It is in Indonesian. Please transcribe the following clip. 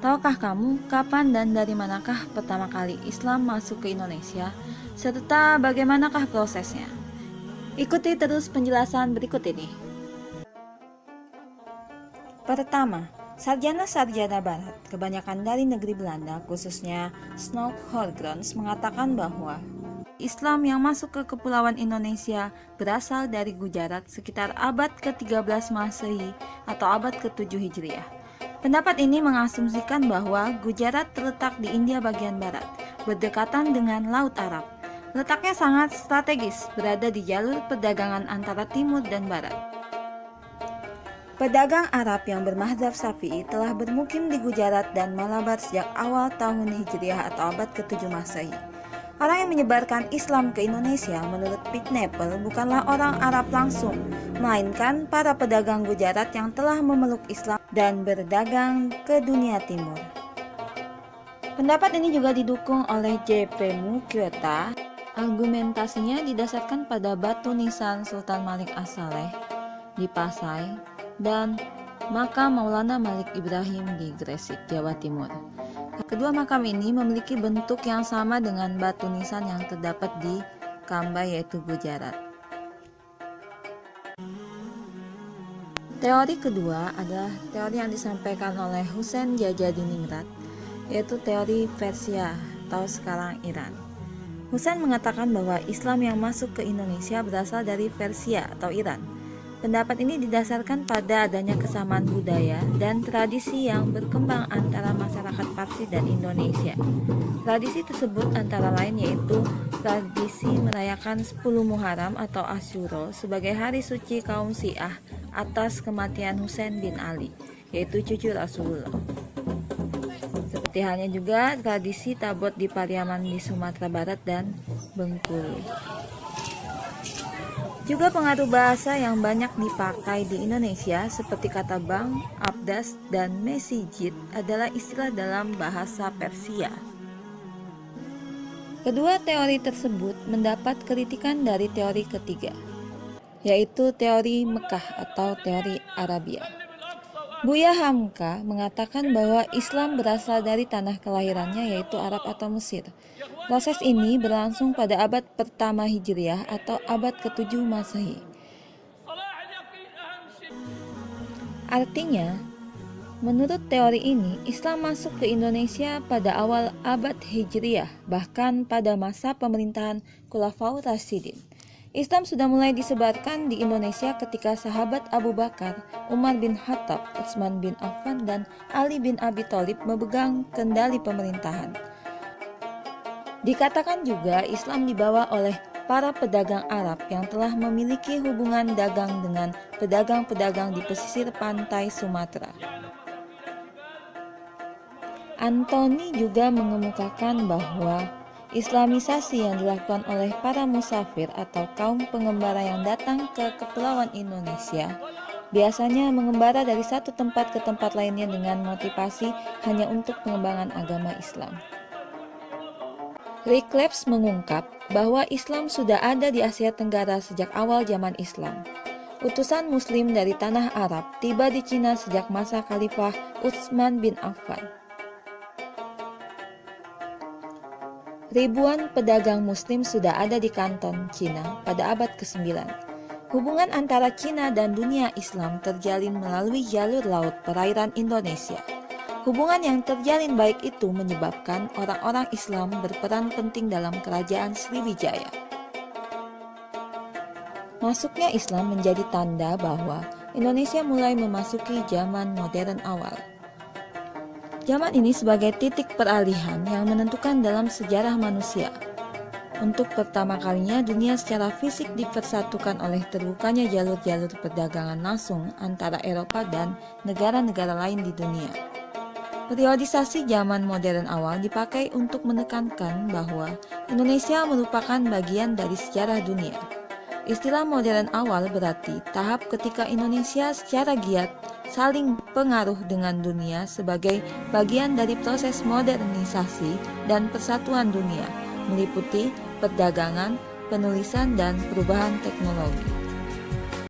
Tahukah kamu kapan dan dari manakah pertama kali Islam masuk ke Indonesia, serta bagaimanakah prosesnya? Ikuti terus penjelasan berikut ini. Pertama, sarjana-sarjana Barat, kebanyakan dari negeri Belanda, khususnya Snoek Horgrons, mengatakan bahwa Islam yang masuk ke Kepulauan Indonesia berasal dari Gujarat sekitar abad ke-13 Masehi atau abad ke-7 Hijriah. Pendapat ini mengasumsikan bahwa Gujarat terletak di India bagian barat, berdekatan dengan Laut Arab. Letaknya sangat strategis, berada di jalur perdagangan antara timur dan barat. Pedagang Arab yang bermadzhab Syafi'i telah bermukim di Gujarat dan Malabar sejak awal tahun Hijriah atau abad ke-7 Masehi. Orang yang menyebarkan Islam ke Indonesia menurut Pitt Nepel bukanlah orang Arab langsung, melainkan para pedagang Gujarat yang telah memeluk Islam dan berdagang ke dunia timur. Pendapat ini juga didukung oleh J.P. Mukyota. Argumentasinya didasarkan pada batu nisan Sultan Malik As-Saleh di Pasai dan makam Maulana Malik Ibrahim di Gresik, Jawa Timur. Kedua makam ini memiliki bentuk yang sama dengan batu nisan yang terdapat di Kamba, yaitu Gujarat. Teori kedua adalah teori yang disampaikan oleh Hussein Jajadiningrat, yaitu teori Persia atau sekarang Iran. Hussein mengatakan bahwa Islam yang masuk ke Indonesia berasal dari Persia atau Iran. Pendapat ini didasarkan pada adanya kesamaan budaya dan tradisi yang berkembang antara masyarakat Parsi dan Indonesia. Tradisi tersebut antara lain yaitu tradisi merayakan 10 Muharram atau Asyura sebagai hari suci kaum Syiah atas kematian Husain bin Ali, yaitu cucu Rasulullah. Seperti halnya juga tradisi Tabot di Pariaman di Sumatera Barat dan Bengkulu. Juga pengaruh bahasa yang banyak dipakai di Indonesia seperti kata bang, abdas, dan mesijid adalah istilah dalam bahasa Persia. Kedua teori tersebut mendapat kritikan dari teori ketiga, yaitu teori Mekah atau teori Arabia. Buya Hamka mengatakan bahwa Islam berasal dari tanah kelahirannya yaitu Arab atau Mesir. Proses ini berlangsung pada abad pertama Hijriah atau abad ke-7 Masehi. Artinya, menurut teori ini, Islam masuk ke Indonesia pada awal abad Hijriah, bahkan pada masa pemerintahan Khulafaur Rasyidin. Islam sudah mulai disebarkan di Indonesia ketika sahabat Abu Bakar, Umar bin Khattab, Utsman bin Affan, dan Ali bin Abi Thalib memegang kendali pemerintahan. Dikatakan juga Islam dibawa oleh para pedagang Arab yang telah memiliki hubungan dagang dengan pedagang-pedagang di pesisir pantai Sumatera. Antoni juga mengemukakan bahwa Islamisasi yang dilakukan oleh para musafir atau kaum pengembara yang datang ke Kepulauan Indonesia biasanya mengembara dari satu tempat ke tempat lainnya dengan motivasi hanya untuk pengembangan agama Islam. Reclebs mengungkap bahwa Islam sudah ada di Asia Tenggara sejak awal zaman Islam. Utusan Muslim dari tanah Arab tiba di Cina sejak masa Khalifah Utsman bin Affan. Ribuan pedagang Muslim sudah ada di Kanton, Cina pada abad ke-9. Hubungan antara Cina dan dunia Islam terjalin melalui jalur laut perairan Indonesia. Hubungan yang terjalin baik itu menyebabkan orang-orang Islam berperan penting dalam kerajaan Sriwijaya. Masuknya Islam menjadi tanda bahwa Indonesia mulai memasuki zaman modern awal. Zaman ini sebagai titik peralihan yang menentukan dalam sejarah manusia. Untuk pertama kalinya dunia secara fisik dipersatukan oleh terbukanya jalur-jalur perdagangan langsung antara Eropa dan negara-negara lain di dunia. Periodisasi zaman modern awal dipakai untuk menekankan bahwa Indonesia merupakan bagian dari sejarah dunia. Istilah modern awal berarti tahap ketika Indonesia secara giat saling pengaruh dengan dunia sebagai bagian dari proses modernisasi dan persatuan dunia, meliputi perdagangan, penulisan, dan perubahan teknologi.